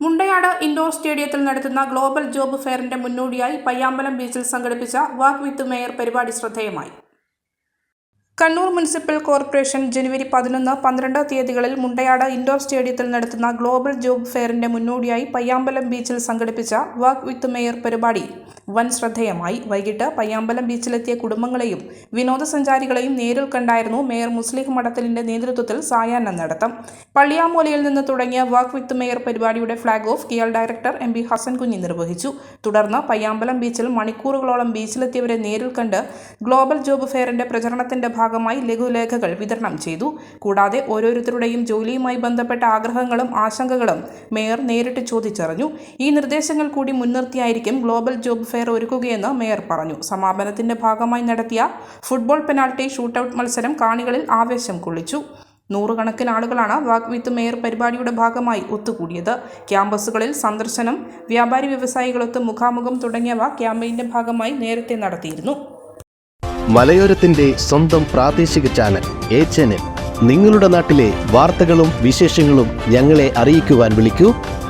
Mundayad indoor സ്റ്റേഡിയത്തിൽ നടത്തുന്ന global job ഫെയറിന്റെ മുന്നോടിയായി പയ്യാമ്പലം ബീച്ചിൽ സംഘടിപ്പിച്ച വാക്ക് വിത്ത് മേയർ പരിപാടി ശ്രദ്ധേയമായി. കണ്ണൂർ മുനിസിപ്പൽ കോർപ്പറേഷൻ ജനുവരി 11-12 തീയതികളിൽ മുണ്ടയാട് ഇൻഡോർ സ്റ്റേഡിയത്തിൽ നടത്തുന്ന ഗ്ലോബൽ ജോബ് ഫെയറിന്റെ മുന്നോടിയായി പയ്യാമ്പലം ബീച്ചിൽ സംഘടിപ്പിച്ച വാക്ക് വിത്ത് മേയർ പരിപാടി വൻ ശ്രദ്ധേയമായി. വൈകിട്ട് പയ്യാമ്പലം ബീച്ചിലെത്തിയ കുടുംബങ്ങളെയും വിനോദസഞ്ചാരികളെയും നേരിൽ കണ്ടായിരുന്നു മേയർ മുസ്ലിം മഠത്തിലിന്റെ നേതൃത്വത്തിൽ സായാഹ്ന നടത്തം. പള്ളിയാമൂലയിൽ നിന്ന് തുടങ്ങിയ വാക്ക് വിത്ത് മേയർ പരിപാടിയുടെ ഫ്ളാഗ് ഓഫ് കിയാൽ ഡയറക്ടർ എം.പി. ഹസൻ കുഞ്ഞി നിർവഹിച്ചു. തുടർന്ന് പയ്യാമ്പലം ബീച്ചിൽ മണിക്കൂറുകളോളം ബീച്ചിലെത്തിയവരെ നേരിൽ കണ്ട് ഗ്ലോബൽ ജോബ് ഫെയറിന്റെ പ്രചരണത്തിന്റെ ഭാഗമായി ലഘുലേഖകൾ വിതരണം ചെയ്തു. കൂടാതെ ഓരോരുത്തരുടെയും ജോലിയുമായി ബന്ധപ്പെട്ട ആഗ്രഹങ്ങളും ആശങ്കകളും മേയർ നേരിട്ട് ചോദിച്ചറിഞ്ഞു. ഈ നിർദ്ദേശങ്ങൾ കൂടി മുൻനിർത്തിയായിരിക്കും ഗ്ലോബൽ ജോബ് ഫെയർ ഒരുക്കുകയെന്ന് മേയർ പറഞ്ഞു. സമാപനത്തിന്റെ ഭാഗമായി നടത്തിയ ഫുട്ബോൾ പെനാൽറ്റി ഷൂട്ടൌട്ട് മത്സരം കാണികളിൽ ആവേശം കൊള്ളിച്ചു. നൂറുകണക്കിന് ആളുകളാണ് വാക്ക് വിത്ത് മേയർ പരിപാടിയുടെ ഭാഗമായി ഒത്തുകൂടിയത്. ക്യാമ്പസുകളിൽ സന്ദർശനം, വ്യാപാരി വ്യവസായികളൊത്ത് മുഖാമുഖം തുടങ്ങിയവ ക്യാമ്പയിന്റെ ഭാഗമായി നേരത്തെ നടത്തിയിരുന്നു. മലയോരത്തിന്റെ സ്വന്തം പ്രാദേശിക ചാനൽ HNN. നിങ്ങളുടെ നാട്ടിലെ വാർത്തകളും വിശേഷങ്ങളും ഞങ്ങളെ അറിയിക്കുവാൻ വിളിക്കൂ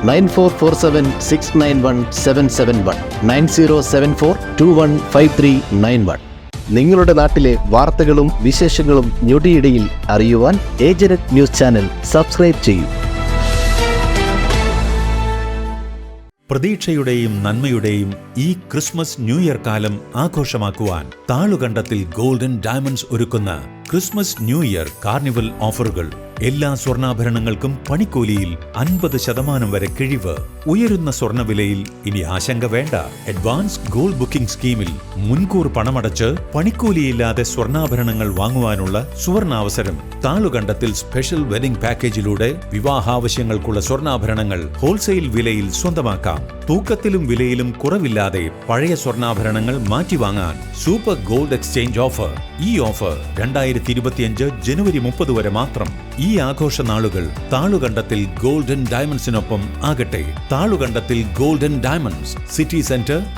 9447691771 9074215391. നിങ്ങളുടെ നാട്ടിലെ വാർത്തകളും വിശേഷങ്ങളും ഞൊടിയിടയിൽ അറിയുവാൻ ഏജനറ്റ് ന്യൂസ് ചാനൽ സബ്സ്ക്രൈബ് ചെയ്യൂ. പ്രതീക്ഷയുടെയും നന്മയുടെയും ഈ ക്രിസ്മസ് ന്യൂ ഇയർ കാലം ആഘോഷമാക്കുവാൻ താളുകണ്ടത്തിൽ ഗോൾഡൻ ഡയമണ്ട്സ് ഒരുക്കുന്ന ക്രിസ്മസ് ന്യൂ ഇയർ കാർണിവൽ ഓഫറുകൾ. എല്ലാ സ്വർണ്ണാഭരണങ്ങൾക്കും പണിക്കൂലിയിൽ 50% വരെ കിഴിവ്. ഉയരുന്ന സ്വർണ്ണവിലയിൽ ഇനി ആശങ്ക വേണ്ട. അഡ്വാൻസ് ഗോൾഡ് ബുക്കിംഗ് സ്കീമിൽ മുൻകൂർ പണമടച്ച് പണിക്കൂലിയില്ലാതെ സ്വർണ്ണാഭരണങ്ങൾ വാങ്ങുവാനുള്ള സുവർണാവസരം. താളുകണ്ടത്തിൽ സ്പെഷ്യൽ വെഡിംഗ് പാക്കേജിലൂടെ വിവാഹാവശ്യങ്ങൾക്കുള്ള സ്വർണ്ണാഭരണങ്ങൾ ഹോൾസെയിൽ വിലയിൽ സ്വന്തമാക്കാം. തൂക്കത്തിലും വിലയിലും കുറവില്ലാതെ പഴയ സ്വർണ്ണാഭരണങ്ങൾ മാറ്റിവാങ്ങാൻ സൂപ്പർ ഗോൾഡ് എക്സ്ചേഞ്ച് ഓഫർ. ഈ ഓഫർ 2025 ജനുവരി 30 വരെ മാത്രം. ഈ ആഘോഷ നാളുകൾ താളുകണ്ടത്തിൽ ഗോൾഡൻ ഡയമണ്ട്സിനൊപ്പം ആകട്ടെ. Thalukandathil golden diamonds, city centre,